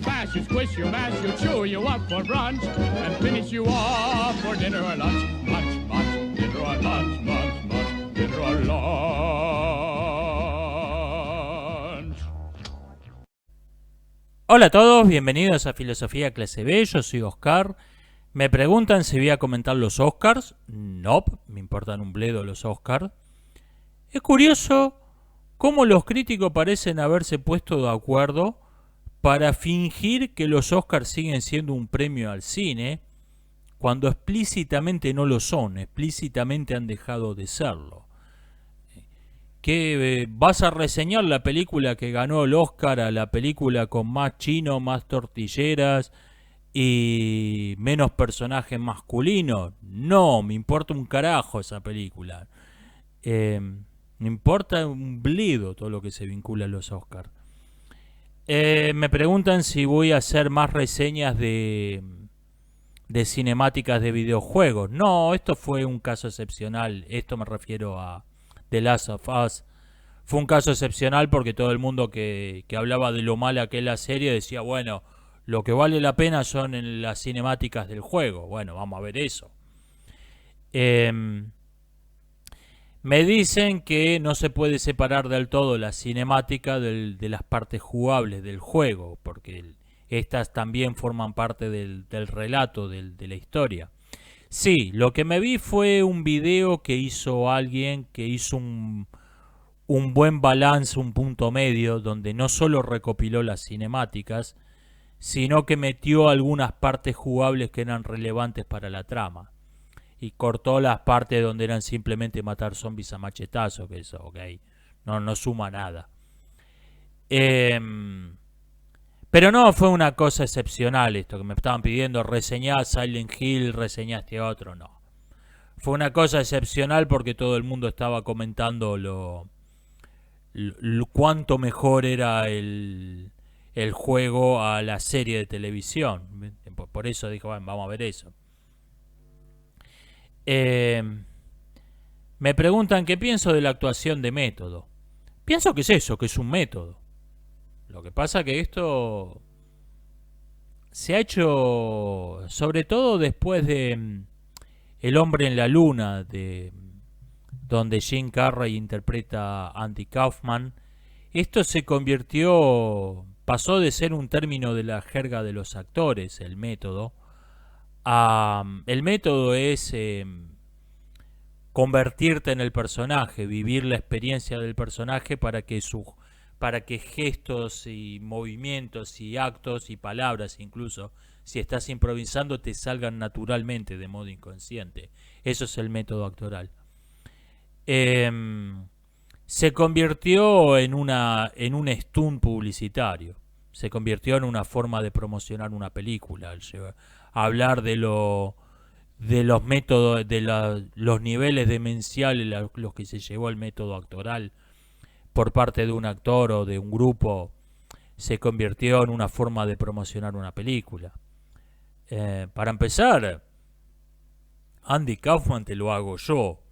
smash, you squish, you mash, you chew you up for brunch, and finish you off for dinner or lunch. Munch, munch, dinner or lunch, munch, munch, dinner or lunch. Hola a todos, bienvenidos a Filosofía Clase B, yo soy Oscar. Me preguntan si voy a comentar los Oscars. No, me importan un bledo los Oscars. Es curioso cómo los críticos parecen haberse puesto de acuerdo para fingir que los Oscars siguen siendo un premio al cine, cuando explícitamente no lo son, explícitamente han dejado de serlo. ¿Qué vas a reseñar la película que ganó el Oscar a la película con más chino, más tortilleras y menos personajes masculinos? No, me importa un carajo esa película. Me importa un bledo todo lo que se vincula a los Oscars. Me preguntan si voy a hacer más reseñas de cinemáticas de videojuegos. No, esto fue un caso excepcional. Esto me refiero a The Last of Us. Fue un caso excepcional porque todo el mundo que hablaba de lo mala que es la serie decía, bueno, lo que vale la pena son en las cinemáticas del juego. Bueno, vamos a ver eso. Me dicen que no se puede separar del todo la cinemática de las partes jugables del juego, porque estas también forman parte del relato, de la historia. Sí, lo que me vi fue un video que hizo alguien que hizo un buen balance, un punto medio, donde no solo recopiló las cinemáticas, sino que metió algunas partes jugables que eran relevantes para la trama. Y cortó las partes donde eran simplemente matar zombies a machetazo, que eso, ok, no suma nada. Pero no fue una cosa excepcional esto, que me estaban pidiendo reseñar Silent Hill, reseñaste otro, no. Fue una cosa excepcional porque todo el mundo estaba comentando lo cuánto mejor era el juego a la serie de televisión. Por eso dijo, bueno, vamos a ver eso. Me preguntan qué pienso de la actuación de método. Pienso que es eso, que es un método. Lo que pasa que esto se ha hecho sobre todo después de El hombre en la luna, donde Jim Carrey interpreta a Andy Kaufman. Esto pasó de ser un término de la jerga de los actores, el método. El método es convertirte en el personaje, vivir la experiencia del personaje para que gestos y movimientos y actos y palabras, incluso si estás improvisando, te salgan naturalmente de modo inconsciente. Eso es el método actoral. Se convirtió en un stunt publicitario. Se convirtió en una forma de promocionar una película. Hablar de los métodos, de los niveles demenciales los que se llevó el método actoral por parte de un actor o de un grupo, se convirtió en una forma de promocionar una película. Para empezar, Andy Kaufman te lo hago yo.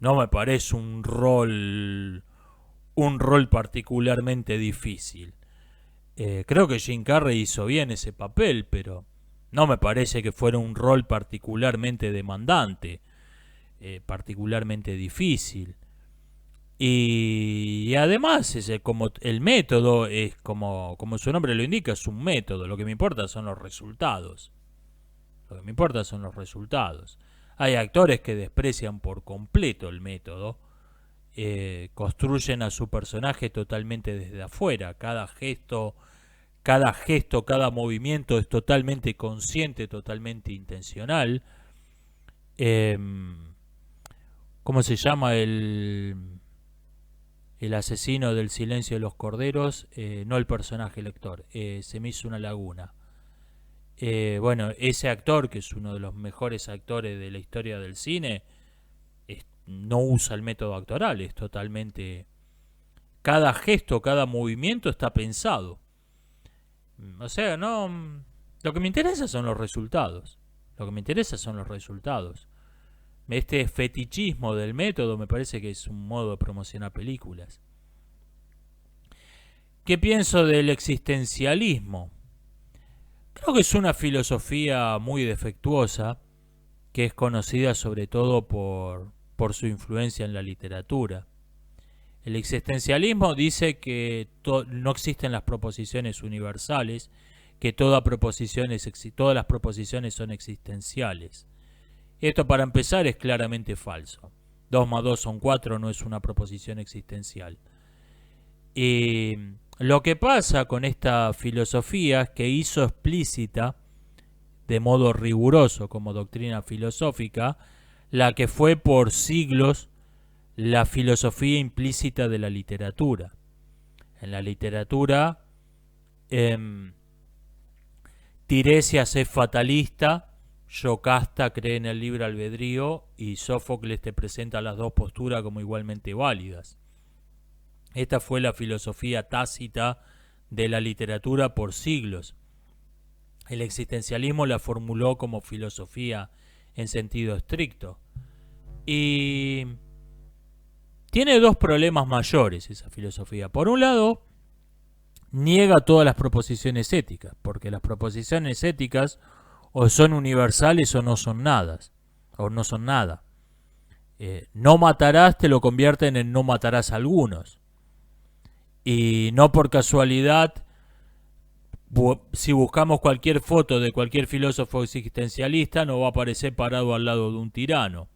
No me parece un rol particularmente difícil. Creo que Jim Carrey hizo bien ese papel, pero no me parece que fuera un rol particularmente demandante, particularmente difícil. Y además, como el método es como su nombre lo indica, es un método. Lo que me importa son los resultados. Hay actores que desprecian por completo el método, construyen a su personaje totalmente desde afuera. Cada gesto, cada movimiento es totalmente consciente, totalmente intencional. ¿Cómo se llama el asesino del Silencio de los Corderos? No el personaje, el actor. Se me hizo una laguna. Bueno, ese actor, que es uno de los mejores actores de la historia del cine, no usa el método actoral, es totalmente... Cada gesto, cada movimiento está pensado. O sea, no... Lo que me interesa son los resultados. Este fetichismo del método me parece que es un modo de promocionar películas. ¿Qué pienso del existencialismo? Creo que es una filosofía muy defectuosa, que es conocida sobre todo por su influencia en la literatura. El existencialismo dice que no existen las proposiciones universales, que todas las proposiciones son existenciales. Esto, para empezar, es claramente falso. 2 más 2 son 4 no es una proposición existencial. Y lo que pasa con esta filosofía es que hizo explícita, de modo riguroso como doctrina filosófica, la que fue por siglos la filosofía implícita de la literatura. En la literatura, Tiresias es fatalista, Yocasta cree en el libre albedrío y Sófocles te presenta las dos posturas como igualmente válidas. Esta fue la filosofía tácita de la literatura por siglos. El existencialismo la formuló como filosofía en sentido estricto. Y tiene dos problemas mayores esa filosofía. Por un lado, niega todas las proposiciones éticas, porque las proposiciones éticas o son universales o no son nada. No matarás te lo convierten en no matarás a algunos. Y no por casualidad, si buscamos cualquier foto de cualquier filósofo existencialista, no va a aparecer parado al lado de un tirano.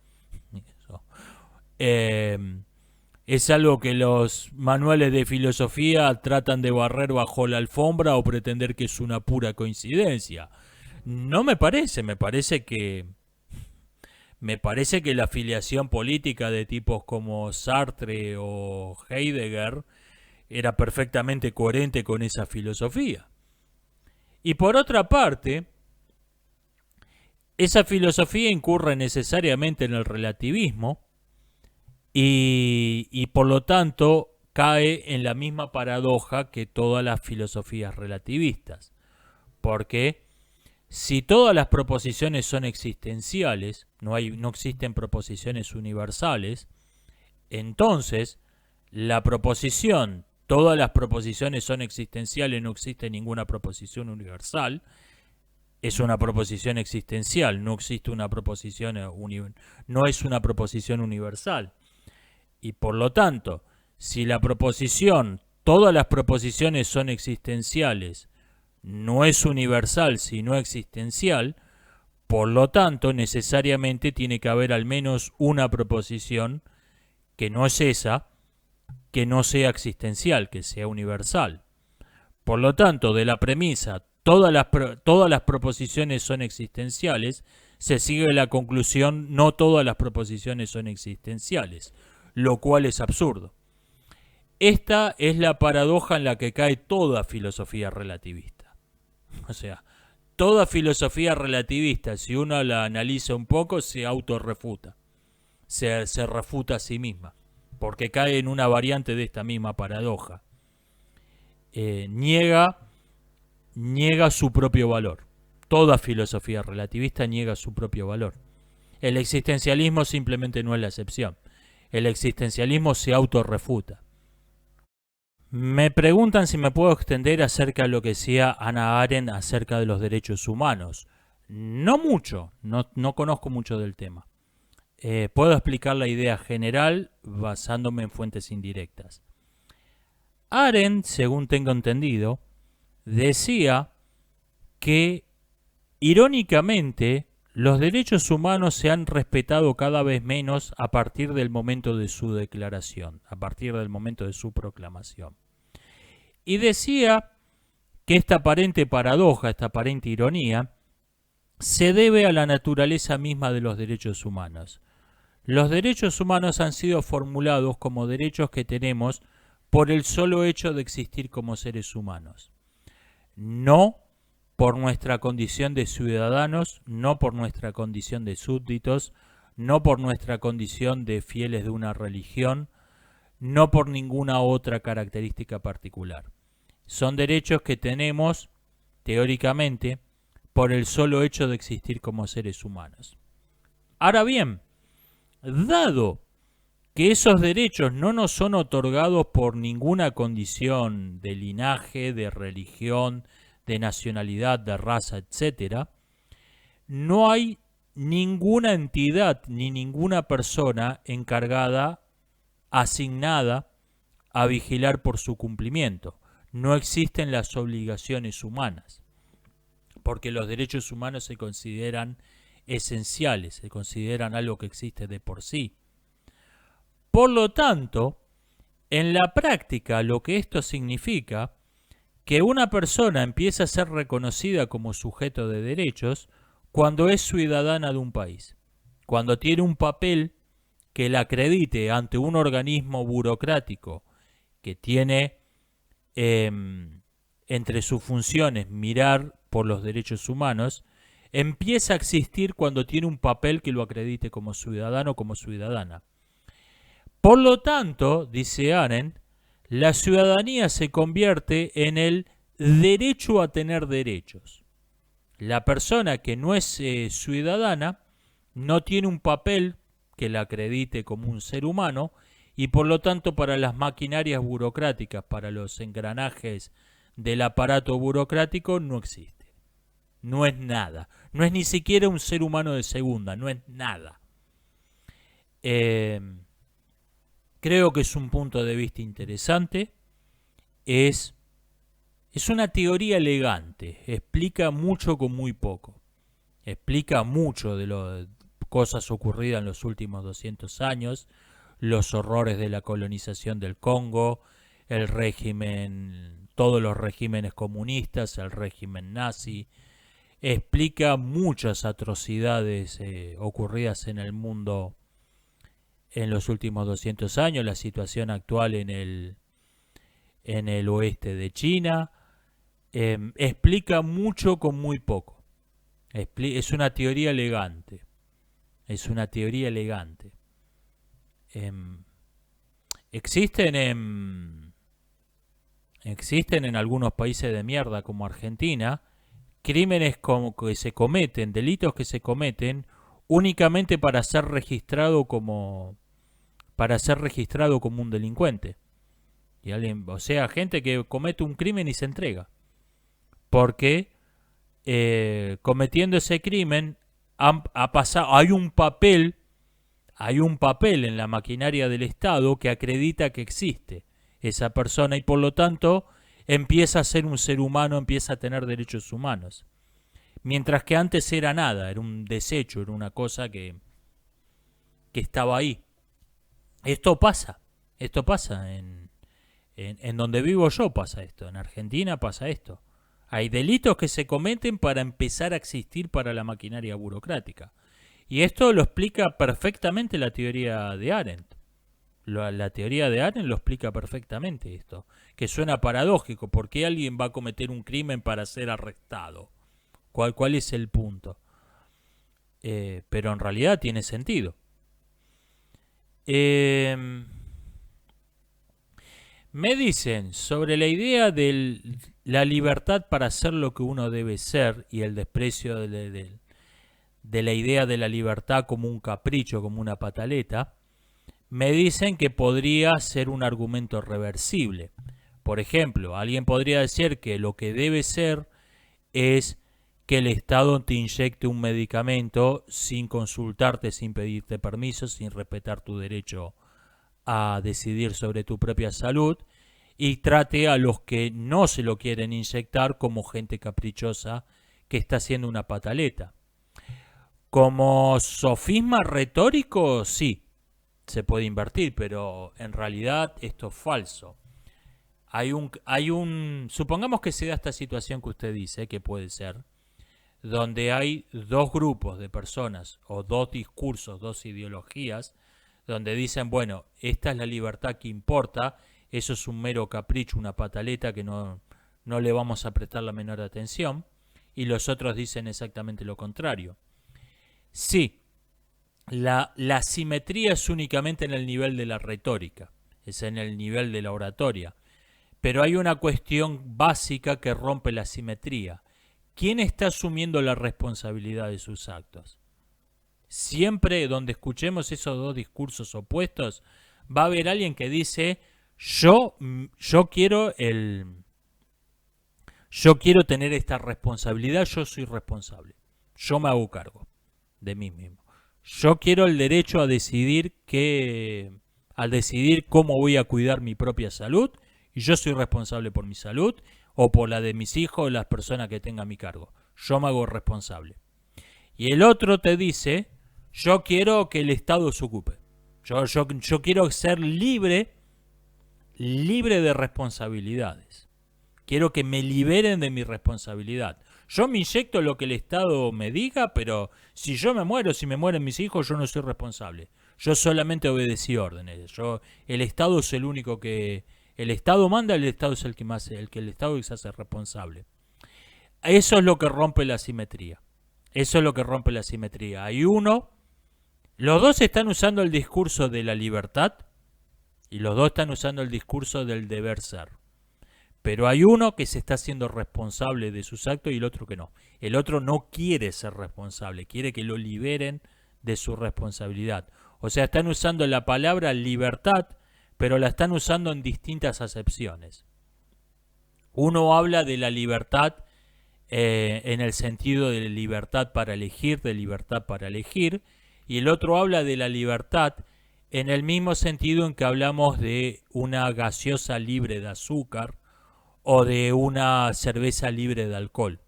Es algo que los manuales de filosofía tratan de barrer bajo la alfombra o pretender que es una pura coincidencia. No me parece, me parece que la afiliación política de tipos como Sartre o Heidegger era perfectamente coherente con esa filosofía. Y por otra parte, esa filosofía incurre necesariamente en el relativismo y por lo tanto cae en la misma paradoja que todas las filosofías relativistas. Porque si todas las proposiciones son existenciales, no existen proposiciones universales, entonces la proposición todas las proposiciones son existenciales, no existe ninguna proposición universal, es una proposición existencial, no existe una proposición no es una proposición universal. Y por lo tanto, si la proposición, todas las proposiciones son existenciales, no es universal sino existencial, por lo tanto necesariamente tiene que haber al menos una proposición que no es esa, que no sea existencial, que sea universal. Por lo tanto, de la premisa todas las proposiciones son existenciales, se sigue la conclusión no todas las proposiciones son existenciales, lo cual es absurdo. Esta es la paradoja en la que cae toda filosofía relativista. O sea, toda filosofía relativista, si uno la analiza un poco, se autorrefuta, se refuta a sí misma, porque cae en una variante de esta misma paradoja. Niega su propio valor. Toda filosofía relativista niega su propio valor. El existencialismo simplemente no es la excepción. El existencialismo se autorrefuta. Me preguntan si me puedo extender acerca de lo que decía Hannah Arendt acerca de los derechos humanos. No mucho, no conozco mucho del tema. Puedo explicar la idea general basándome en fuentes indirectas. Arendt, según tengo entendido, decía que, irónicamente, los derechos humanos se han respetado cada vez menos a partir del momento de su declaración, a partir del momento de su proclamación. Y decía que esta aparente paradoja, esta aparente ironía, se debe a la naturaleza misma de los derechos humanos. Los derechos humanos han sido formulados como derechos que tenemos por el solo hecho de existir como seres humanos. No por nuestra condición de ciudadanos, no por nuestra condición de súbditos, no por nuestra condición de fieles de una religión, no por ninguna otra característica particular. Son derechos que tenemos, teóricamente, por el solo hecho de existir como seres humanos. Ahora bien, dado que esos derechos no nos son otorgados por ninguna condición de linaje, de religión, de nacionalidad, de raza, etcétera, no hay ninguna entidad ni ninguna persona encargada, asignada a vigilar por su cumplimiento. No existen las obligaciones humanas, porque los derechos humanos se consideran esenciales, se consideran algo que existe de por sí. Por lo tanto, en la práctica lo que esto significa que una persona empieza a ser reconocida como sujeto de derechos cuando es ciudadana de un país, cuando tiene un papel que la acredite ante un organismo burocrático que tiene entre sus funciones mirar por los derechos humanos, empieza a existir cuando tiene un papel que lo acredite como ciudadano o como ciudadana. Por lo tanto, dice Arendt, la ciudadanía se convierte en el derecho a tener derechos. La persona que no es ciudadana no tiene un papel que la acredite como un ser humano y por lo tanto para las maquinarias burocráticas, para los engranajes del aparato burocrático no existe. No es nada. No es ni siquiera un ser humano de segunda, no es nada. Creo que es un punto de vista interesante. Es una teoría elegante. Explica mucho con muy poco. Explica mucho de las cosas ocurridas en los últimos 200 años, los horrores de la colonización del Congo, el régimen, todos los regímenes comunistas, el régimen nazi. Explica muchas atrocidades ocurridas en el mundo en los últimos 200 años, la situación actual en el oeste de China. Explica mucho con muy poco. Es una teoría elegante. Es una teoría elegante. Existen en algunos países de mierda como Argentina crímenes que se cometen, delitos que se cometen únicamente para ser registrado como un delincuente. Y alguien, o sea, gente que comete un crimen y se entrega. Porque cometiendo ese crimen hay un papel en la maquinaria del Estado que acredita que existe esa persona y por lo tanto empieza a ser un ser humano, empieza a tener derechos humanos. Mientras que antes era nada, era un desecho, era una cosa que estaba ahí. Esto pasa en donde vivo yo pasa esto, en Argentina pasa esto. Hay delitos que se cometen para empezar a existir para la maquinaria burocrática. Y esto lo explica perfectamente la teoría de Arendt. La teoría de Arendt lo explica perfectamente esto. Que suena paradójico. ¿Por qué alguien va a cometer un crimen para ser arrestado? ¿Cuál es el punto? Pero en realidad tiene sentido. Me dicen sobre la idea de la libertad para ser lo que uno debe ser y el desprecio de la idea de la libertad como un capricho, como una pataleta. Me dicen que podría ser un argumento reversible. Por ejemplo, alguien podría decir que lo que debe ser es que el Estado te inyecte un medicamento sin consultarte, sin pedirte permiso, sin respetar tu derecho a decidir sobre tu propia salud y trate a los que no se lo quieren inyectar como gente caprichosa que está haciendo una pataleta. Como sofisma retórico, sí, se puede invertir, pero en realidad esto es falso. Supongamos que se da esta situación que usted dice, que puede ser, donde hay dos grupos de personas o dos discursos, dos ideologías, donde dicen, bueno, esta es la libertad que importa, eso es un mero capricho, una pataleta que no le vamos a prestar la menor atención, y los otros dicen exactamente lo contrario. Sí, la simetría es únicamente en el nivel de la retórica, es en el nivel de la oratoria, pero hay una cuestión básica que rompe la simetría. ¿Quién está asumiendo la responsabilidad de sus actos? Siempre donde escuchemos esos dos discursos opuestos, va a haber alguien que dice, yo quiero Yo quiero tener esta responsabilidad, yo soy responsable. Yo me hago cargo de mí mismo. Yo quiero el derecho a decidir cómo voy a cuidar mi propia salud, y yo soy responsable por mi salud o por la de mis hijos o las personas que tenga a mi cargo. Yo me hago responsable. Y el otro te dice, yo quiero que el Estado se ocupe. Yo quiero ser libre de responsabilidades. Quiero que me liberen de mi responsabilidad. Yo me inyecto lo que el Estado me diga, pero si yo me muero, si me mueren mis hijos, yo no soy responsable. Yo solamente obedecí órdenes. El Estado es el único que... El Estado manda, el Estado es el que el Estado se hace responsable. Eso es lo que rompe la simetría. Eso es lo que rompe la simetría. Hay uno... Los dos están usando el discurso de la libertad y los dos están usando el discurso del deber ser. Pero hay uno que se está haciendo responsable de sus actos y el otro que no. El otro no quiere ser responsable, quiere que lo liberen de su responsabilidad. O sea, están usando la palabra libertad, pero la están usando en distintas acepciones. Uno habla de la libertad en el sentido de libertad para elegir, y el otro habla de la libertad en el mismo sentido en que hablamos de una gaseosa libre de azúcar o de una cerveza libre de alcohol.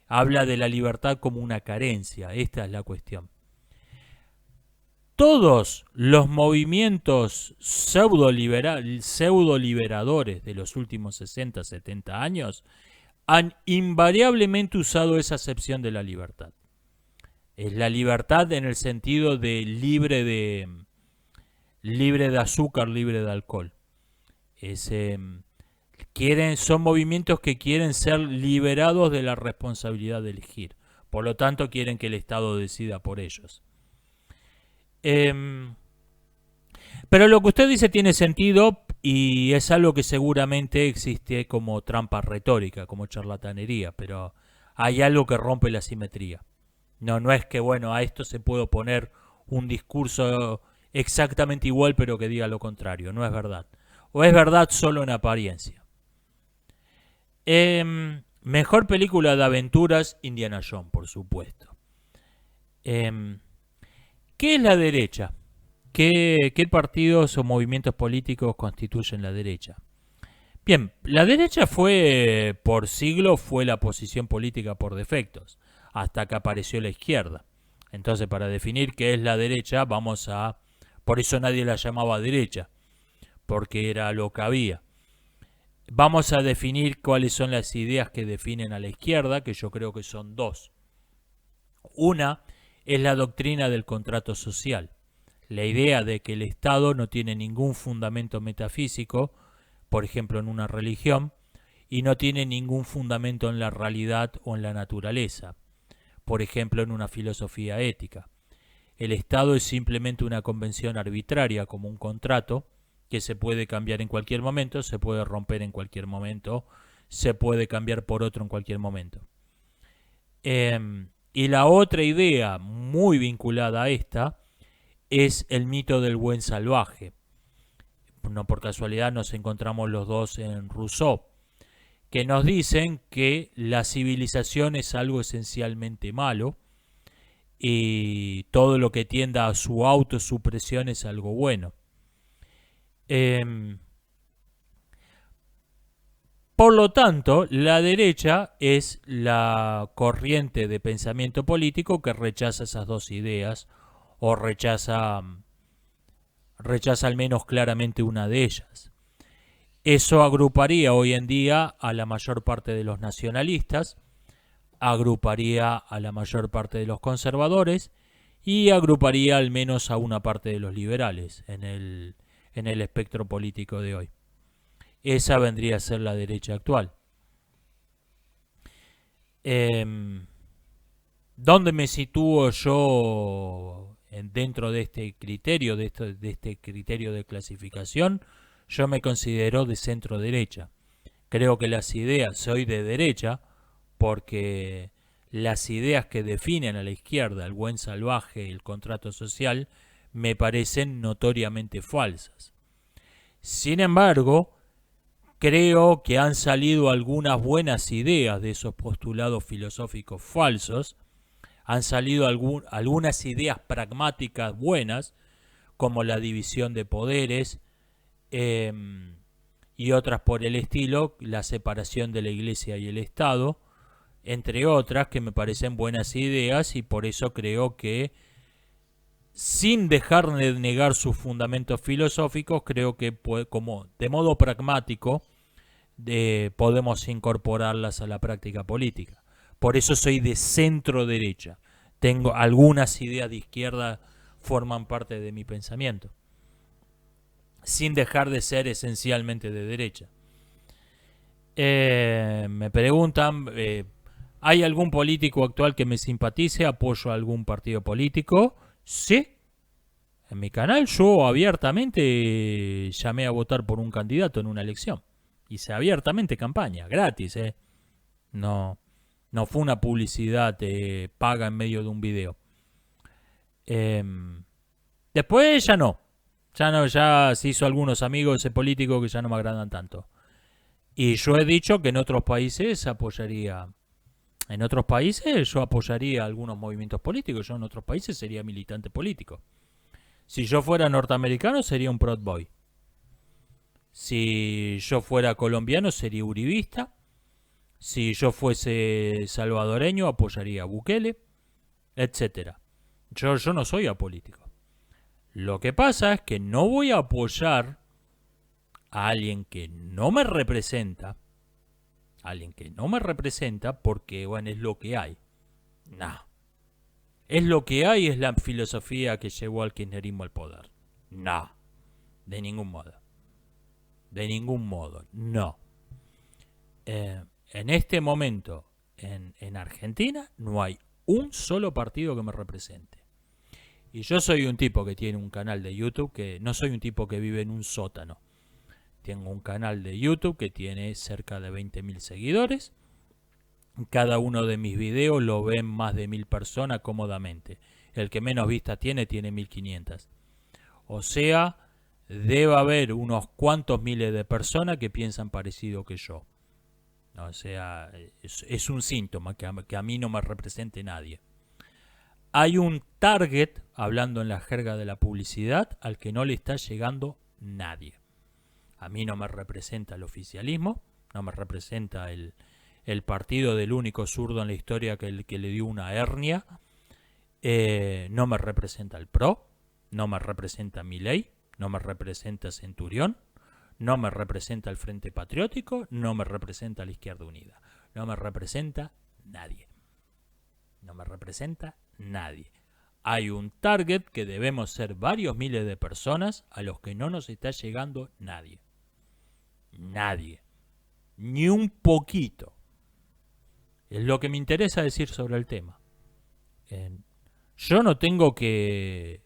Habla de la libertad como una carencia, esta es la cuestión. Todos los movimientos pseudo-liberadores de los últimos 60, 70 años han invariablemente usado esa acepción de la libertad. Es la libertad en el sentido de libre de azúcar, libre de alcohol. Son movimientos que quieren ser liberados de la responsabilidad de elegir. Por lo tanto, quieren que el Estado decida por ellos. Pero lo que usted dice tiene sentido y es algo que seguramente existe como trampa retórica, como charlatanería, pero hay algo que rompe la simetría. No es que, bueno, a esto se puede oponer un discurso exactamente igual pero que diga lo contrario. No es verdad. O es verdad solo en apariencia. Mejor película de aventuras, Indiana Jones, por supuesto. ¿Qué es la derecha? ¿Qué partidos o movimientos políticos constituyen la derecha? Bien, la derecha por siglos fue la posición política por defectos, hasta que apareció la izquierda. Entonces, para definir qué es la derecha, por eso nadie la llamaba derecha, porque era lo que había. Vamos a definir cuáles son las ideas que definen a la izquierda, que yo creo que son dos. Una es la doctrina del contrato social, la idea de que el Estado no tiene ningún fundamento metafísico, por ejemplo en una religión, y no tiene ningún fundamento en la realidad o en la naturaleza, por ejemplo en una filosofía ética. El Estado es simplemente una convención arbitraria como un contrato que se puede cambiar en cualquier momento, se puede romper en cualquier momento, se puede cambiar por otro en cualquier momento. Y la otra idea muy vinculada a esta es el mito del buen salvaje. No por casualidad nos encontramos los dos en Rousseau, que nos dicen que la civilización es algo esencialmente malo y todo lo que tienda a su autosupresión es algo bueno. Por lo tanto, la derecha es la corriente de pensamiento político que rechaza esas dos ideas o rechaza al menos claramente una de ellas. Eso agruparía hoy en día a la mayor parte de los nacionalistas, agruparía a la mayor parte de los conservadores y agruparía al menos a una parte de los liberales en el espectro político de hoy. Esa vendría a ser la derecha actual. ¿Dónde me sitúo yo dentro de este criterio, de este criterio de clasificación? Yo me considero de centro derecha. Creo que soy de derecha porque las ideas que definen a la izquierda, el buen salvaje, el contrato social, me parecen notoriamente falsas. Sin embargo, creo que han salido algunas buenas ideas de esos postulados filosóficos falsos. Han salido algunas ideas pragmáticas buenas, como la división de poderes y otras por el estilo, la separación de la Iglesia y el Estado, entre otras que me parecen buenas ideas, y por eso creo que, sin dejar de negar sus fundamentos filosóficos, creo que como de modo pragmático podemos incorporarlas a la práctica política. Por eso soy de centro derecha. Tengo algunas ideas de izquierda, forman parte de mi pensamiento, sin dejar de ser esencialmente de derecha. Me preguntan, ¿hay algún político actual que me simpatice? ¿Apoyo a algún partido político? Sí. En mi canal yo abiertamente llamé a votar por un candidato en una elección. Hice abiertamente campaña, gratis, No fue una publicidad paga en medio de un video. Después ya no. Ya se hizo algunos amigos ese político que ya no me agradan tanto. Y yo he dicho que en otros países apoyaría. En otros países yo apoyaría algunos movimientos políticos. Yo en otros países sería militante político. Si yo fuera norteamericano sería un Proud Boy. Si yo fuera colombiano sería uribista. Si yo fuese salvadoreño apoyaría a Bukele, etcétera. Yo no soy apolítico. Lo que pasa es que no voy a apoyar a alguien que no me representa. Porque, bueno, es lo que hay. No. Es lo que hay, es la filosofía que llevó al kirchnerismo al poder. No. De ningún modo. No. En este momento, en Argentina, no hay un solo partido que me represente. Y yo soy un tipo que tiene un canal de YouTube, que no soy un tipo que vive en un sótano. Tengo un canal de YouTube que tiene cerca de 20.000 seguidores. Cada uno de mis videos lo ven más de 1.000 personas cómodamente. El que menos vistas tiene 1.500. O sea, debe haber unos cuantos miles de personas que piensan parecido que yo. O sea, es un síntoma que a mí no me represente nadie. Hay un target, hablando en la jerga de la publicidad, al que no le está llegando nadie. A mí no me representa el oficialismo, no me representa el partido del único zurdo en la historia que le dio una hernia, no me representa el PRO, no me representa Milei, no me representa Centurión, no me representa el Frente Patriótico, no me representa la Izquierda Unida, no me representa nadie. Hay un target que debemos ser varios miles de personas a los que no nos está llegando nadie. Ni un poquito. Es lo que me interesa decir sobre el tema. Yo no tengo que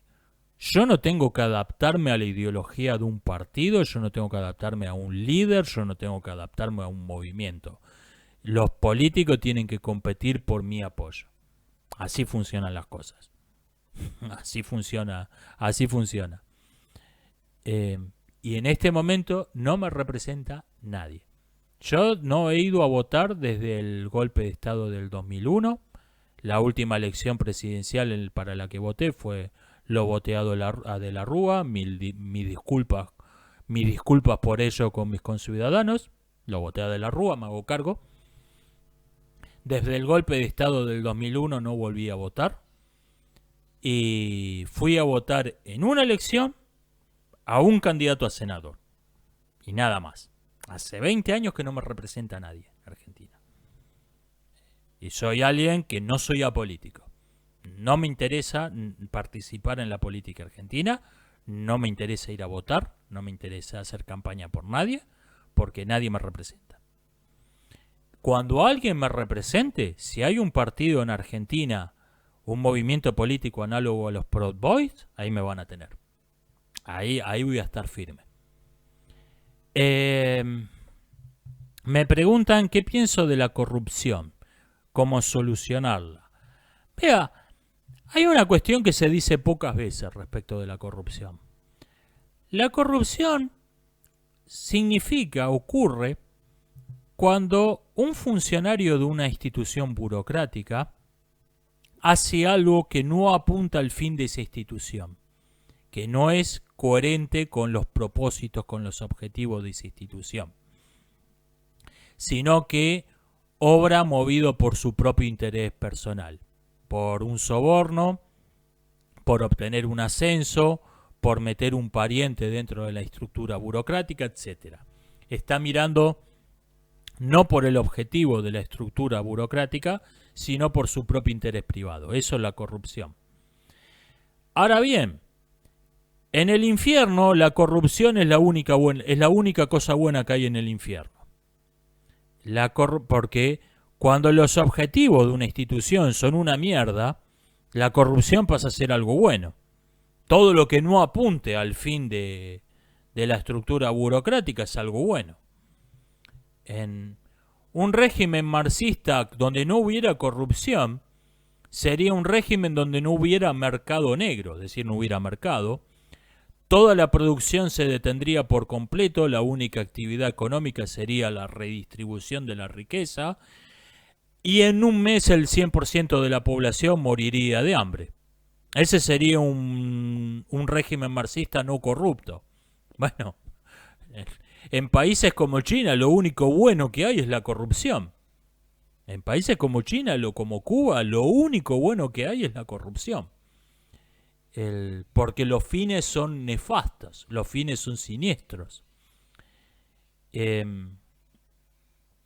adaptarme a la ideología de un partido, yo no tengo que adaptarme a un líder, yo no tengo que adaptarme a un movimiento. Los políticos tienen que competir por mi apoyo. Así funcionan las cosas. Así funciona. Y en este momento no me representa nadie. Yo no he ido a votar desde el golpe de Estado del 2001. La última elección presidencial para la que voté lo voté a De la Rúa. Mis disculpas por ello con mis conciudadanos. Lo voté a De la Rúa, me hago cargo. Desde el golpe de Estado del 2001 no volví a votar. Y fui a votar en una elección a un candidato a senador. Y nada más. Hace 20 años que no me representa nadie en Argentina. Y soy alguien que no soy apolítico. No me interesa participar en la política argentina. No me interesa ir a votar. No me interesa hacer campaña por nadie. Porque nadie me representa. Cuando alguien me represente, si hay un partido en Argentina, un movimiento político análogo a los Proud Boys, ahí me van a tener. Ahí voy a estar firme. Me preguntan qué pienso de la corrupción, cómo solucionarla. Vea, hay una cuestión que se dice pocas veces respecto de la corrupción. La corrupción ocurre cuando un funcionario de una institución burocrática hace algo que no apunta al fin de esa institución, que no es coherente con los propósitos, con los objetivos de esa institución, sino que obra movido por su propio interés personal, por un soborno, por obtener un ascenso, por meter un pariente dentro de la estructura burocrática, etc. Está mirando no por el objetivo de la estructura burocrática, sino por su propio interés privado. Eso es la corrupción. Ahora bien, en el infierno la corrupción es la única cosa buena que hay en el infierno. Porque cuando los objetivos de una institución son una mierda, la corrupción pasa a ser algo bueno. Todo lo que no apunte al fin de la estructura burocrática es algo bueno. En un régimen marxista donde no hubiera corrupción, sería un régimen donde no hubiera mercado negro, es decir, no hubiera mercado. Toda la producción se detendría por completo, la única actividad económica sería la redistribución de la riqueza, y en un mes el 100% de la población moriría de hambre. Ese sería un régimen marxista no corrupto. Bueno, en países como China lo único bueno que hay es la corrupción. En países como China, como Cuba, lo único bueno que hay es la corrupción. Porque los fines son nefastos, los fines son siniestros.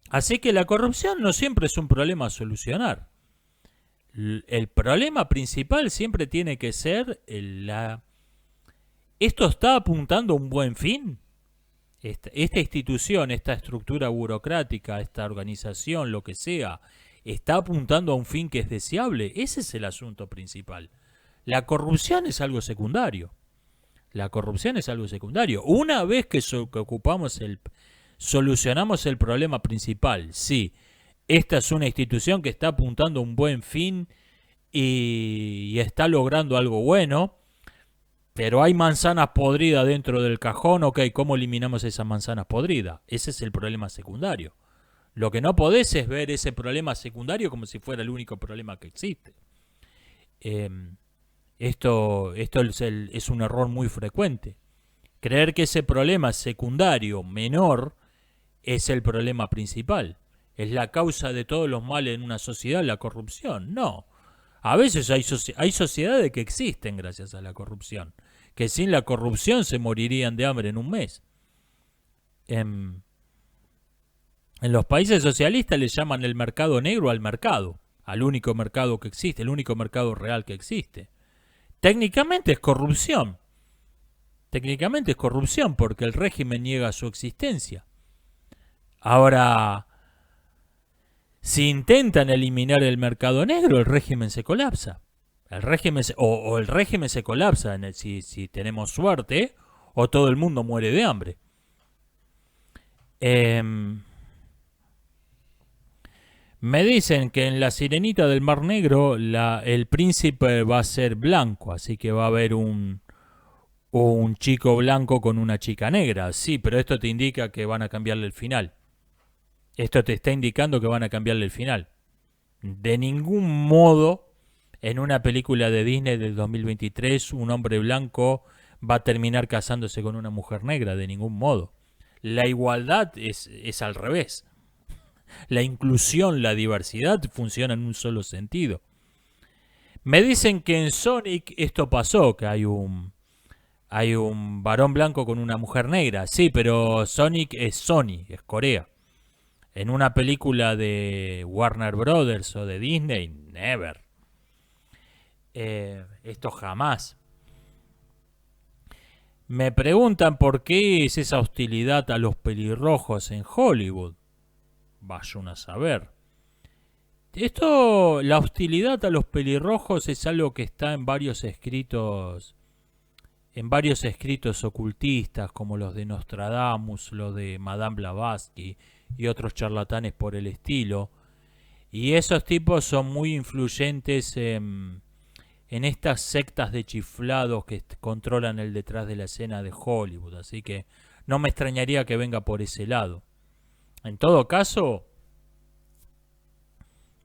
Así que la corrupción no siempre es un problema a solucionar. El problema principal siempre tiene que ser ¿esto está apuntando a un buen fin? Esta institución, esta estructura burocrática, esta organización, lo que sea, ¿está apuntando a un fin que es deseable? Ese es el asunto principal. La corrupción es algo secundario. La corrupción es algo secundario. Una vez que solucionamos el problema principal, sí, esta es una institución que está apuntando a un buen fin y está logrando algo bueno, pero hay manzanas podridas dentro del cajón, ok, ¿cómo eliminamos esas manzanas podridas? Ese es el problema secundario. Lo que no podés es ver ese problema secundario como si fuera el único problema que existe. Esto es un error muy frecuente. Creer que ese problema secundario menor es el problema principal. ¿Es la causa de todos los males en una sociedad la corrupción? No. A veces hay sociedades que existen gracias a la corrupción, que sin la corrupción se morirían de hambre en un mes. En los países socialistas le llaman el mercado negro al único mercado que existe, el único mercado real que existe. Técnicamente es corrupción. Técnicamente es corrupción porque el régimen niega su existencia. Ahora, si intentan eliminar el mercado negro, el régimen se colapsa. El régimen se colapsa si tenemos suerte, o todo el mundo muere de hambre. Me dicen que en La Sirenita del Mar Negro el príncipe va a ser blanco, así que va a haber un chico blanco con una chica negra. Sí, pero esto te indica que van a cambiarle el final. Esto te está indicando que van a cambiarle el final. De ningún modo, en una película de Disney del 2023, un hombre blanco va a terminar casándose con una mujer negra. De ningún modo. La igualdad es al revés. La inclusión, la diversidad funciona en un solo sentido. Me dicen que en Sonic esto pasó, que hay un varón blanco con una mujer negra. Sí, pero Sonic es Sony, es Corea. En una película de Warner Brothers o de Disney, never. Esto jamás. Me preguntan por qué es esa hostilidad a los pelirrojos en Hollywood. Vaya uno a saber. La hostilidad a los pelirrojos es algo que está en varios escritos ocultistas, como los de Nostradamus, los de Madame Blavatsky y otros charlatanes por el estilo. Y esos tipos son muy influyentes en estas sectas de chiflados que controlan el detrás de la escena de Hollywood. Así que no me extrañaría que venga por ese lado. En todo caso,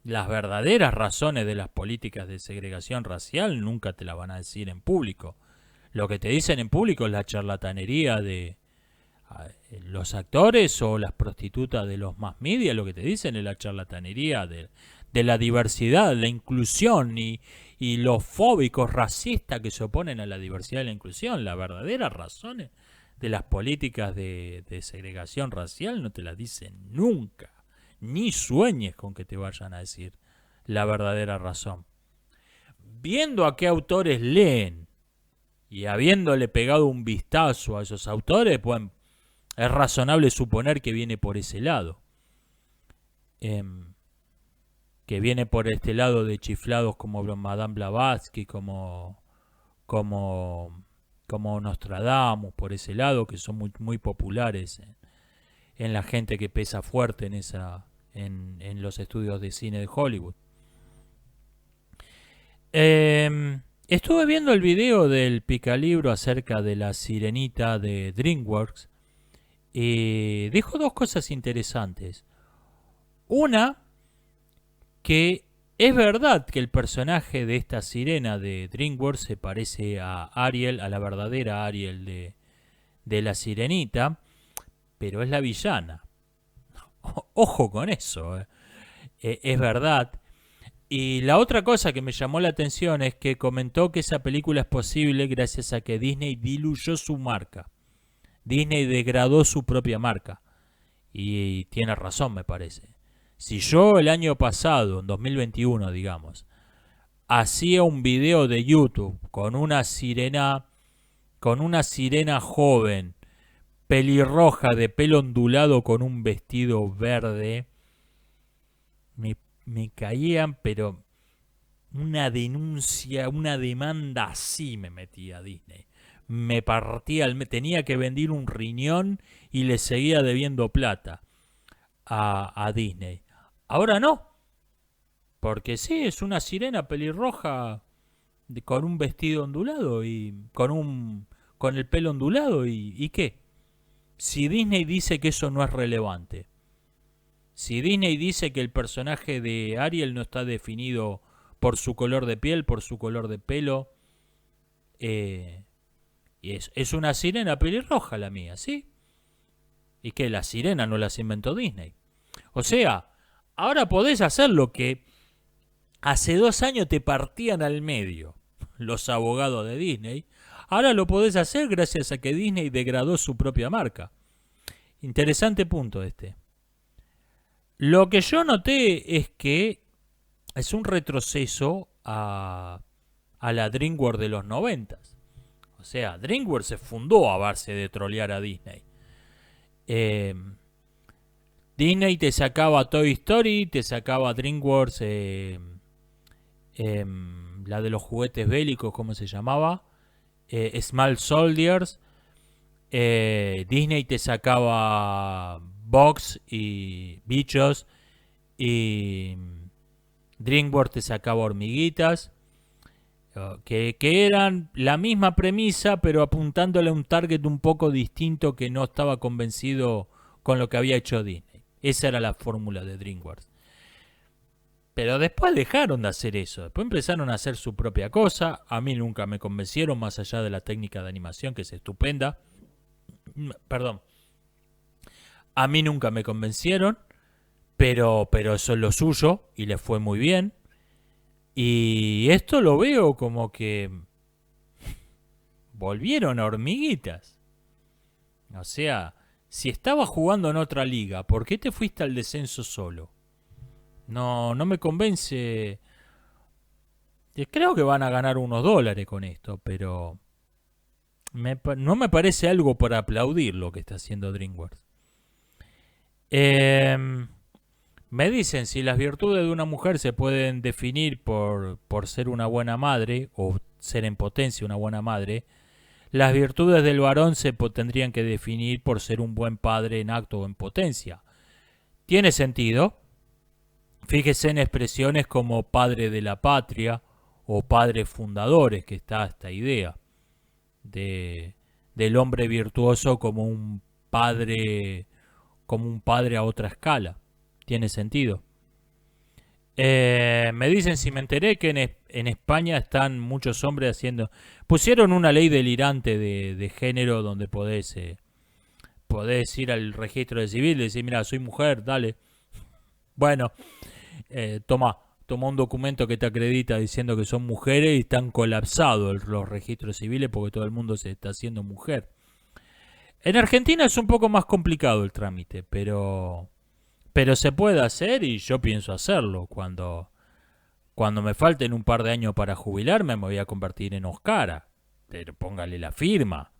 las verdaderas razones de las políticas de segregación racial nunca te las van a decir en público. Lo que te dicen en público es la charlatanería de los actores o las prostitutas de los mass media. Lo que te dicen es la charlatanería de la diversidad, la inclusión y los fóbicos racistas que se oponen a la diversidad y la inclusión. Las verdaderas razones de las políticas de segregación racial no te las dicen nunca. Ni sueñes con que te vayan a decir la verdadera razón. Viendo a qué autores leen y habiéndole pegado un vistazo a esos autores, pues es razonable suponer que viene por ese lado. Que viene por este lado de chiflados como Madame Blavatsky, como Nostradamus, por ese lado, que son muy populares en la gente que pesa fuerte en los estudios de cine de Hollywood. Estuve viendo el video del Picalibro acerca de la sirenita de DreamWorks y dijo dos cosas interesantes. Una, que es verdad que el personaje de esta sirena de DreamWorks se parece a Ariel, a la verdadera Ariel de la sirenita, pero es la villana. Ojo con eso, es verdad. Y la otra cosa que me llamó la atención es que comentó que esa película es posible gracias a que Disney diluyó su marca. Disney degradó su propia marca. Y tiene razón, me parece. Si yo el año pasado, en 2021, digamos, hacía un video de YouTube con una sirena joven, pelirroja, de pelo ondulado, con un vestido verde, me caían, pero una denuncia, una demanda así me metía a Disney. Me partía, tenía que vender un riñón y le seguía debiendo plata a Disney. Ahora no, porque sí, es una sirena pelirroja con un vestido ondulado y con el pelo ondulado y ¿qué? Si Disney dice que eso no es relevante, si Disney dice que el personaje de Ariel no está definido por su color de piel, por su color de pelo, y es una sirena pelirroja la mía, ¿sí? Y que la sirena no las inventó Disney. O sea, ahora podés hacer lo que hace 2 años te partían al medio los abogados de Disney. Ahora lo podés hacer gracias a que Disney degradó su propia marca. Interesante punto este. Lo que yo noté es que es un retroceso a la DreamWorks de los 90. O sea, DreamWorks se fundó a base de trolear a Disney. Disney te sacaba Toy Story, te sacaba DreamWorks, la de los juguetes bélicos, ¿cómo se llamaba? Small Soldiers. Disney te sacaba Box y Bichos, y DreamWorks te sacaba Hormiguitas, que eran la misma premisa, pero apuntándole a un target un poco distinto que no estaba convencido con lo que había hecho Disney. Esa era la fórmula de DreamWorks. Pero después dejaron de hacer eso. Después empezaron a hacer su propia cosa. A mí nunca me convencieron, más allá de la técnica de animación, que es estupenda. Perdón. A mí nunca me convencieron. Pero eso es lo suyo. Y les fue muy bien. Y esto lo veo como que volvieron a Hormiguitas. O sea, si estabas jugando en otra liga, ¿por qué te fuiste al descenso solo? No me convence. Creo que van a ganar unos dólares con esto, pero no me parece algo para aplaudir lo que está haciendo DreamWorks. Me dicen, si las virtudes de una mujer se pueden definir por ser una buena madre, o ser en potencia una buena madre, las virtudes del varón se tendrían que definir por ser un buen padre en acto o en potencia. Tiene sentido. Fíjese en expresiones como padre de la patria o padres fundadores, que está esta idea del hombre virtuoso como un padre, como un padre a otra escala. Tiene sentido. Me dicen si me enteré que en España están muchos hombres haciendo... Pusieron una ley delirante de género donde podés ir al registro de civil y decir, mira, soy mujer, dale. Bueno, toma un documento que te acredita diciendo que son mujeres y están colapsados los registros civiles porque todo el mundo se está haciendo mujer. En Argentina es un poco más complicado el trámite, pero se puede hacer y yo pienso hacerlo. Cuando me falten un par de años para jubilarme me voy a convertir en Oscara. Pero póngale la firma.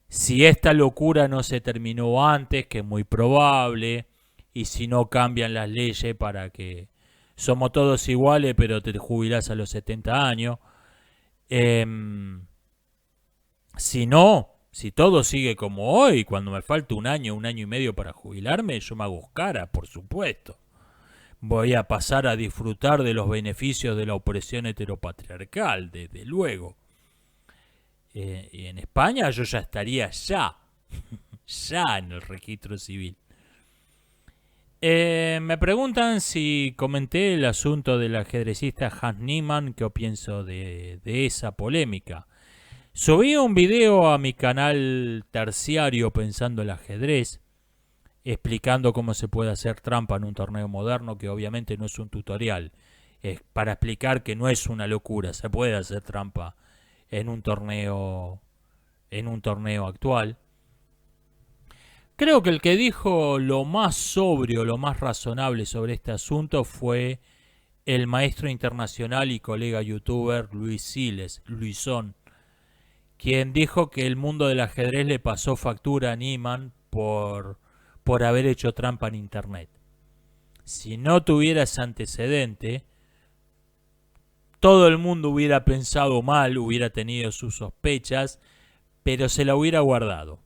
Si esta locura no se terminó antes, que es muy probable, y si no cambian las leyes para que somos todos iguales pero te jubilás a los 70 años, si todo sigue como hoy, cuando me falta un año y medio para jubilarme, yo me hago Oscara, por supuesto. Voy a pasar a disfrutar de los beneficios de la opresión heteropatriarcal, desde luego. Y en España yo ya estaría ya en el registro civil. Me preguntan si comenté el asunto del ajedrecista Hans Niemann, qué pienso de esa polémica. Subí un video a mi canal terciario Pensando el Ajedrez, explicando cómo se puede hacer trampa en un torneo moderno, que obviamente no es un tutorial. Es para explicar que no es una locura, se puede hacer trampa en un torneo actual. Creo que el que dijo lo más sobrio, lo más razonable sobre este asunto fue el maestro internacional y colega youtuber Luis Siles, Luisón, quien dijo que el mundo del ajedrez le pasó factura a Niemann por haber hecho trampa en internet. Si no tuviera ese antecedente, todo el mundo hubiera pensado mal, hubiera tenido sus sospechas, pero se la hubiera guardado.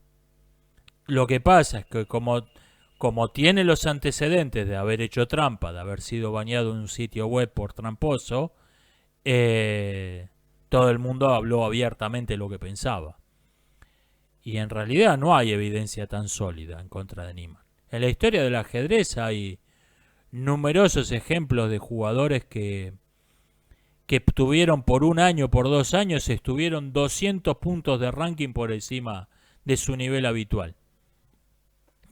Lo que pasa es que como tiene los antecedentes de haber hecho trampa, de haber sido baneado en un sitio web por tramposo, todo el mundo habló abiertamente lo que pensaba. Y en realidad no hay evidencia tan sólida en contra de Niemann. En la historia del ajedrez hay numerosos ejemplos de jugadores que tuvieron por un año, por 2 años, estuvieron 200 puntos de ranking por encima de su nivel habitual.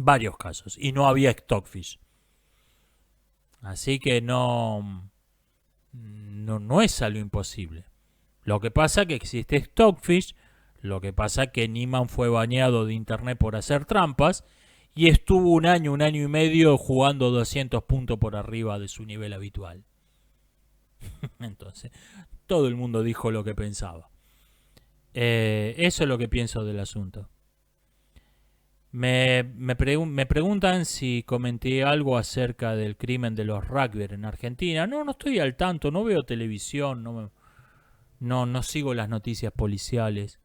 Varios casos. Y no había Stockfish. Así que no es algo imposible. Lo que pasa es que existe Stockfish. Lo que pasa es que Niemann fue baneado de internet por hacer trampas. Y estuvo un año y medio jugando 200 puntos por arriba de su nivel habitual. Entonces, todo el mundo dijo lo que pensaba. Eso es lo que pienso del asunto. Me preguntan si comenté algo acerca del crimen de los rugbyers en Argentina. No estoy al tanto, no veo televisión, no sigo las noticias policiales.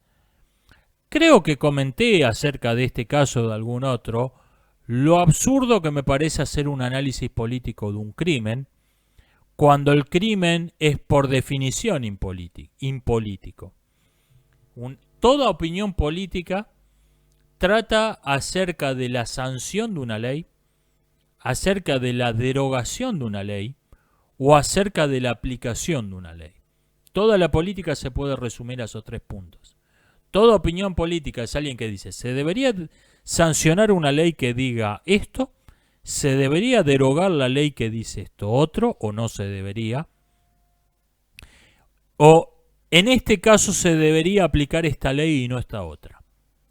Creo que comenté acerca de este caso o de algún otro, lo absurdo que me parece hacer un análisis político de un crimen, cuando el crimen es por definición impolítico. Toda opinión política trata acerca de la sanción de una ley, acerca de la derogación de una ley o acerca de la aplicación de una ley. Toda la política se puede resumir a esos 3 puntos. Toda opinión política es alguien que dice, ¿se debería sancionar una ley que diga esto? ¿Se debería derogar la ley que dice esto otro o no se debería? O en este caso se debería aplicar esta ley y no esta otra.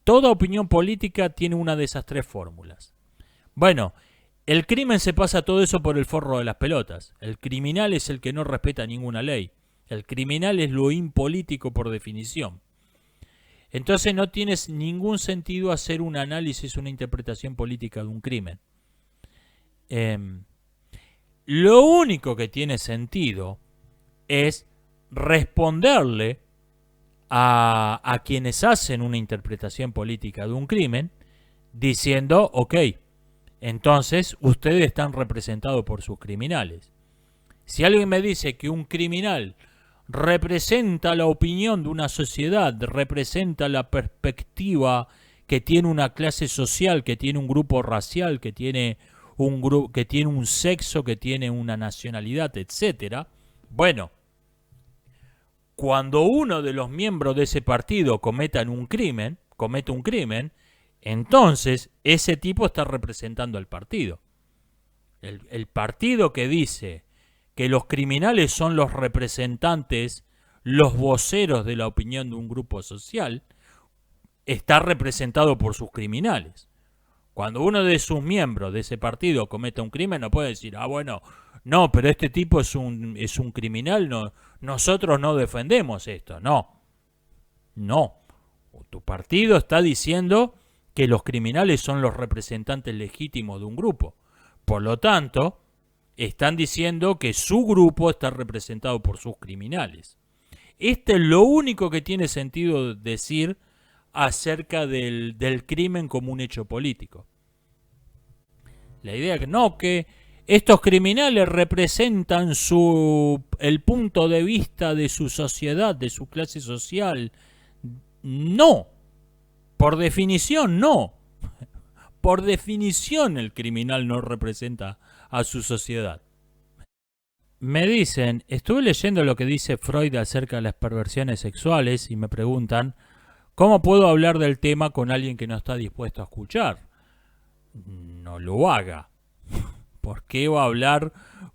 Toda opinión política tiene una de esas 3 fórmulas. Bueno, el crimen se pasa todo eso por el forro de las pelotas. El criminal es el que no respeta ninguna ley. El criminal es lo impolítico por definición. Entonces no tiene ningún sentido hacer un análisis, una interpretación política de un crimen. Lo único que tiene sentido es responderle a quienes hacen una interpretación política de un crimen diciendo, ok, entonces ustedes están representados por sus criminales. Si alguien me dice que un criminal representa la opinión de una sociedad, representa la perspectiva que tiene una clase social, que tiene un grupo racial, que tiene que tiene un sexo, que tiene una nacionalidad, etcétera. Bueno, cuando uno de los miembros de ese partido comete un crimen, entonces ese tipo está representando al partido. El partido que dice que los criminales son los representantes, los voceros de la opinión de un grupo social, está representado por sus criminales. Cuando uno de sus miembros de ese partido comete un crimen, no puede decir, bueno, no, pero este tipo es un criminal, no, nosotros no defendemos esto. No. Tu partido está diciendo que los criminales son los representantes legítimos de un grupo. Por lo tanto, están diciendo que su grupo está representado por sus criminales. Este es lo único que tiene sentido decir acerca del crimen como un hecho político. La idea que estos criminales representan el punto de vista de su sociedad, de su clase social. No. Por definición, no. Por definición, el criminal no representa a su sociedad. Me dicen, estuve leyendo lo que dice Freud acerca de las perversiones sexuales y me preguntan, ¿cómo puedo hablar del tema con alguien que no está dispuesto a escuchar? No lo haga. ¿Por qué va a hablar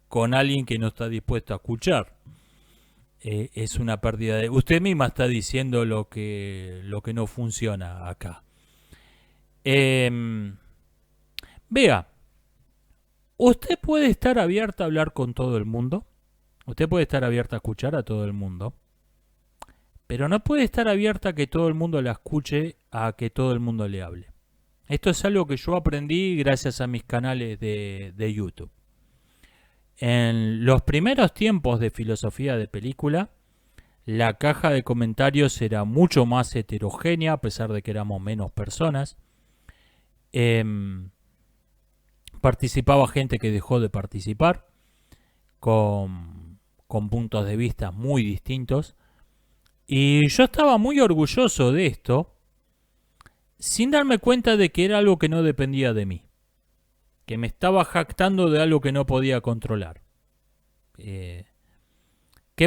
con alguien que no está dispuesto a escuchar? Es una pérdida de... Usted misma está diciendo lo que no funciona acá. Vea, usted puede estar abierta a hablar con todo el mundo. Usted puede estar abierta a escuchar a todo el mundo. Pero no puede estar abierta a que todo el mundo la escuche, a que todo el mundo le hable. Esto es algo que yo aprendí gracias a mis canales de YouTube. En los primeros tiempos de filosofía de película, la caja de comentarios era mucho más heterogénea, a pesar de que éramos menos personas. Participaba gente que dejó de participar, con puntos de vista muy distintos. Y yo estaba muy orgulloso de esto, sin darme cuenta de que era algo que no dependía de mí. Que me estaba jactando de algo que no podía controlar. ¿Qué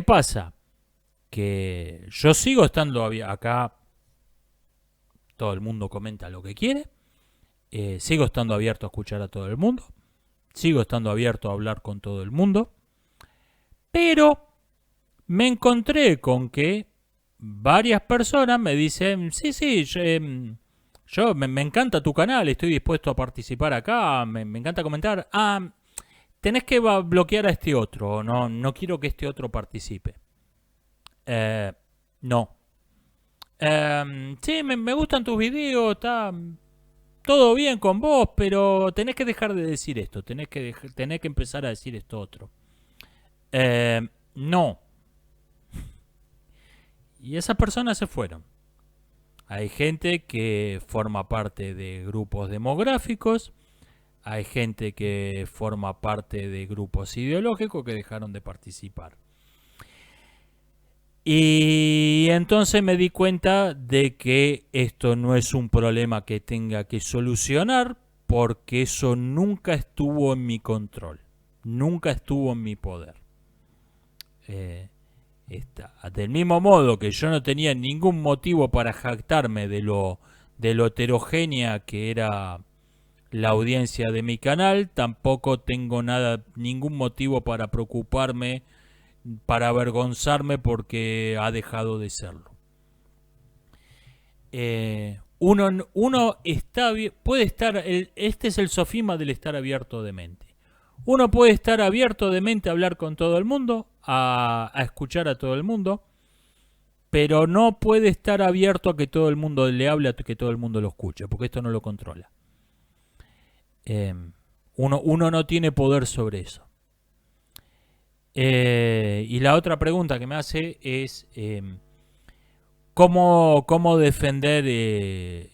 pasa? Que yo sigo estando acá, todo el mundo comenta lo que quiere, sigo estando abierto a escuchar a todo el mundo, sigo estando abierto a hablar con todo el mundo, pero me encontré con que varias personas me dicen, sí, yo me encanta tu canal, estoy dispuesto a participar acá, me encanta comentar. Tenés que bloquear a este otro, no quiero que este otro participe. No. Sí, me gustan tus videos, está todo bien con vos, pero tenés que dejar de decir esto, tenés que empezar a decir esto otro. No. Y esas personas se fueron. Hay gente que forma parte de grupos demográficos, hay gente que forma parte de grupos ideológicos que dejaron de participar. Y entonces me di cuenta de que esto no es un problema que tenga que solucionar, porque eso nunca estuvo en mi control, nunca estuvo en mi poder. Del mismo modo que yo no tenía ningún motivo para jactarme de lo heterogénea que era la audiencia de mi canal, tampoco tengo ningún motivo para preocuparme, para avergonzarme porque ha dejado de serlo. Uno puede estar, este es el sofisma del estar abierto de mente. Uno puede estar abierto de mente a hablar con todo el mundo, a escuchar a todo el mundo, pero no puede estar abierto a que todo el mundo le hable, a que todo el mundo lo escuche, porque esto no lo controla. Uno no tiene poder sobre eso. Y la otra pregunta que me hace es ¿cómo defender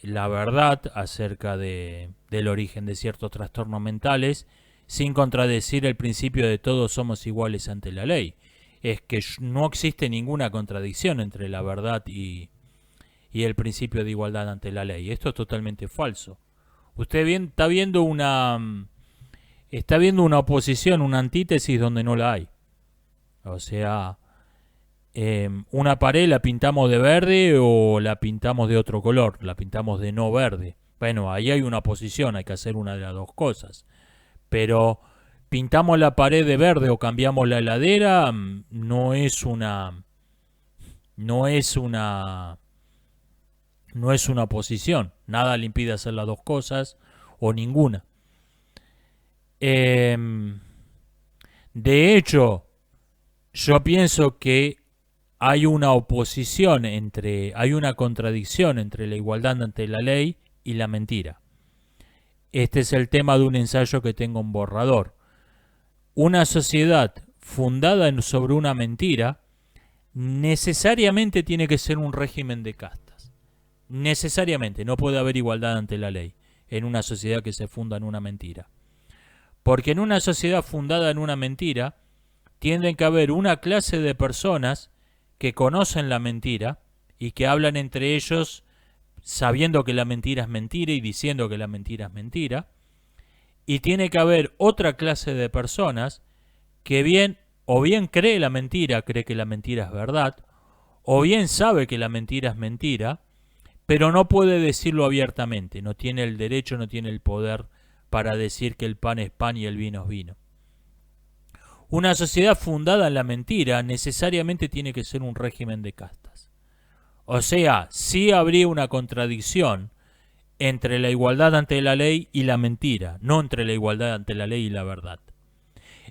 la verdad acerca del origen de ciertos trastornos mentales sin contradecir el principio de todos somos iguales ante la ley? es que no existe ninguna contradicción entre la verdad y el principio de igualdad ante la ley. Esto es totalmente falso. Usted está viendo una oposición, una antítesis donde no la hay. O sea, una pared la pintamos de verde o la pintamos de otro color, la pintamos de no verde. Bueno, ahí hay una oposición, hay que hacer una de las dos cosas. Pero pintamos la pared de verde o cambiamos la heladera, no es una oposición. Nada le impide hacer las dos cosas o ninguna. De hecho, yo pienso que hay una hay una contradicción entre la igualdad ante la ley y la mentira. Este es el tema de un ensayo que tengo en borrador. Una sociedad fundada sobre una mentira necesariamente tiene que ser un régimen de castas. Necesariamente, no puede haber igualdad ante la ley en una sociedad que se funda en una mentira. Porque en una sociedad fundada en una mentira, tienden que haber una clase de personas que conocen la mentira y que hablan entre ellos sabiendo que la mentira es mentira y diciendo que la mentira es mentira. Y tiene que haber otra clase de personas que bien cree la mentira, cree que la mentira es verdad, o bien sabe que la mentira es mentira, pero no puede decirlo abiertamente, no tiene el derecho, no tiene el poder para decir que el pan es pan y el vino es vino. Una sociedad fundada en la mentira necesariamente tiene que ser un régimen de castas. O sea, sí habría una contradicción entre la igualdad ante la ley y la mentira, no entre la igualdad ante la ley y la verdad.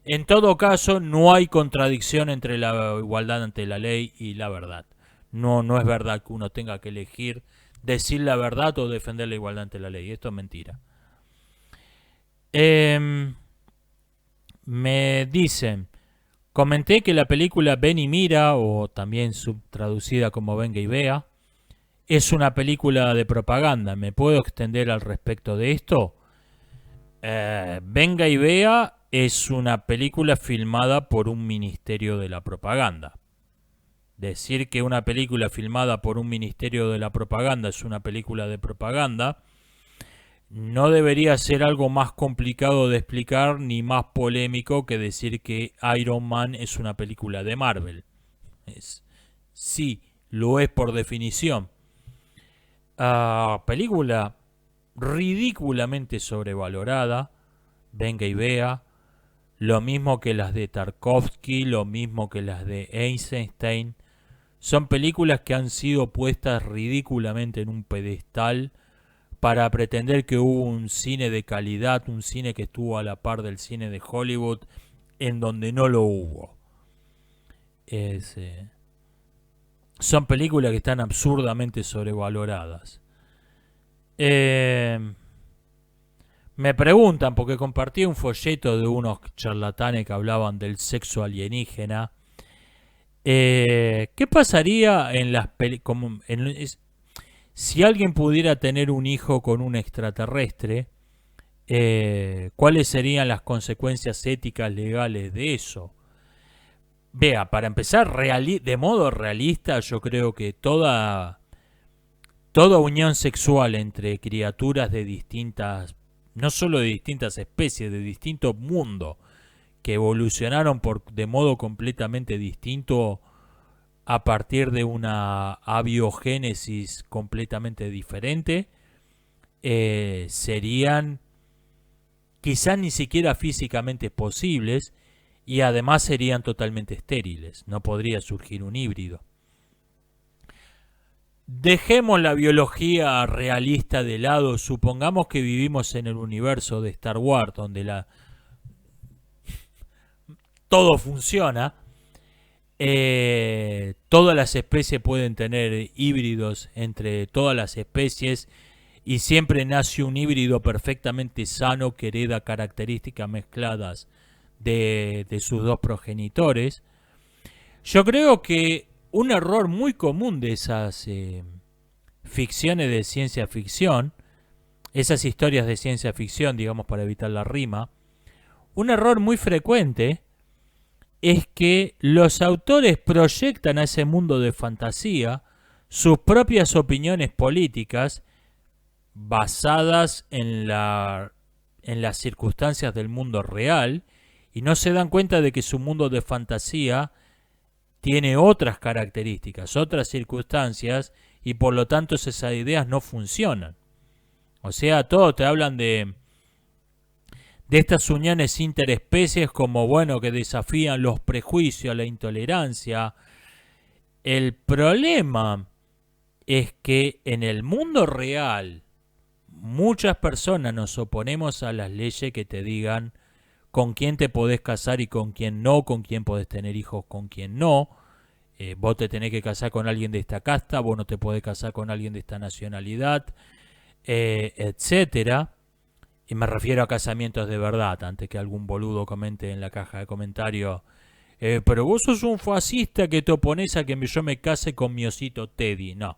En todo caso, no hay contradicción entre la igualdad ante la ley y la verdad. No es verdad que uno tenga que elegir decir la verdad o defender la igualdad ante la ley. Esto es mentira. Me dicen, comenté que la película Ven y Mira, o también subtraducida como Venga y Vea, es una película de propaganda. ¿Me puedo extender al respecto de esto? Venga y Vea es una película filmada por un ministerio de la propaganda. Decir que una película filmada por un ministerio de la propaganda es una película de propaganda no debería ser algo más complicado de explicar ni más polémico que decir que Iron Man es una película de Marvel. Sí, lo es por definición. Película ridículamente sobrevalorada, Venga y Vea, lo mismo que las de Tarkovsky, lo mismo que las de Eisenstein. Son películas que han sido puestas ridículamente en un pedestal para pretender que hubo un cine de calidad, un cine que estuvo a la par del cine de Hollywood, en donde no lo hubo. Son películas que están absurdamente sobrevaloradas. Me preguntan, porque compartí un folleto de unos charlatanes que hablaban del sexo alienígena. ¿Qué pasaría en las películas? Si alguien pudiera tener un hijo con un extraterrestre, ¿cuáles serían las consecuencias éticas legales de eso? Vea, para empezar, de modo realista, yo creo que toda unión sexual entre criaturas de distintas, no solo de distintas especies, de distintos mundos, que evolucionaron de modo completamente distinto a partir de una abiogénesis completamente diferente, serían quizás ni siquiera físicamente posibles y además serían totalmente estériles. No podría surgir un híbrido. Dejemos la biología realista de lado. Supongamos que vivimos en el universo de Star Wars, donde todo funciona. Todas las especies pueden tener híbridos entre todas las especies y siempre nace un híbrido perfectamente sano que hereda características mezcladas de sus dos progenitores. Yo creo que un error muy común de esas ficciones de ciencia ficción, esas historias de ciencia ficción, digamos, para evitar la rima, un error muy frecuente es que los autores proyectan a ese mundo de fantasía sus propias opiniones políticas basadas en las circunstancias del mundo real, y no se dan cuenta de que su mundo de fantasía tiene otras características, otras circunstancias, y por lo tanto esas ideas no funcionan. O sea, todos te hablan de estas uniones interespecies como, bueno, que desafían los prejuicios, la intolerancia. El problema es que en el mundo real muchas personas nos oponemos a las leyes que te digan con quién te podés casar y con quién no, con quién podés tener hijos, con quién no. Vos te tenés que casar con alguien de esta casta, vos no te podés casar con alguien de esta nacionalidad, etcétera. Y me refiero a casamientos de verdad, antes que algún boludo comente en la caja de comentarios. Pero vos sos un fascista que te opones a que yo me case con mi osito Teddy. No,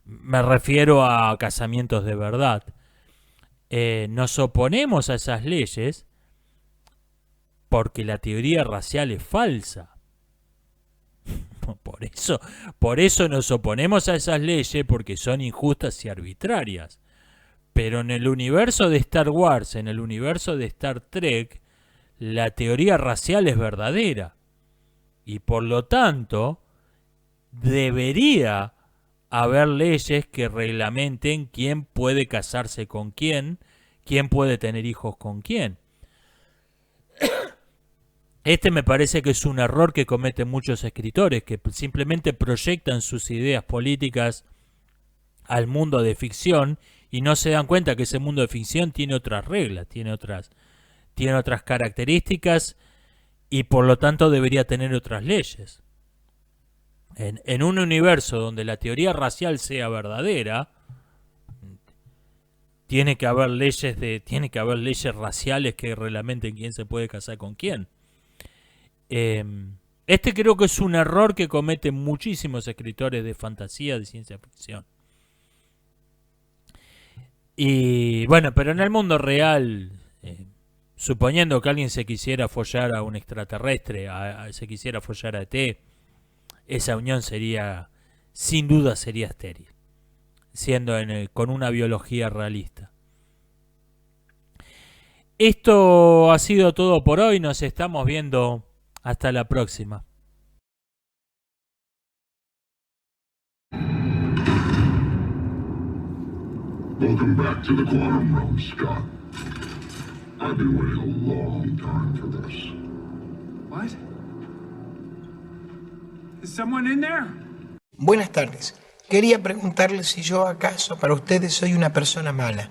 me refiero a casamientos de verdad. Nos oponemos a esas leyes porque la teoría racial es falsa. Por eso nos oponemos a esas leyes, porque son injustas y arbitrarias. Pero en el universo de Star Wars, en el universo de Star Trek, la teoría racial es verdadera. Y por lo tanto, debería haber leyes que reglamenten quién puede casarse con quién puede tener hijos con quién. Este me parece que es un error que cometen muchos escritores, que simplemente proyectan sus ideas políticas al mundo de ficción y no se dan cuenta que ese mundo de ficción tiene otras reglas, tiene otras características, y por lo tanto debería tener otras leyes. En un universo donde la teoría racial sea verdadera, tiene que haber leyes raciales que reglamenten quién se puede casar con quién. Este creo que es un error que cometen muchísimos escritores de fantasía, de ciencia ficción. Y bueno, pero en el mundo real, suponiendo que alguien se quisiera follar a un extraterrestre, se quisiera follar a ET, esa unión sin duda sería estéril, siendo con una biología realista. Esto ha sido todo por hoy, nos estamos viendo hasta la próxima. Welcome back to the quantum realm, Scott. I've been waiting a long time for this. What? Is someone in there? Buenas tardes. Quería preguntarle si yo acaso para ustedes soy una persona mala.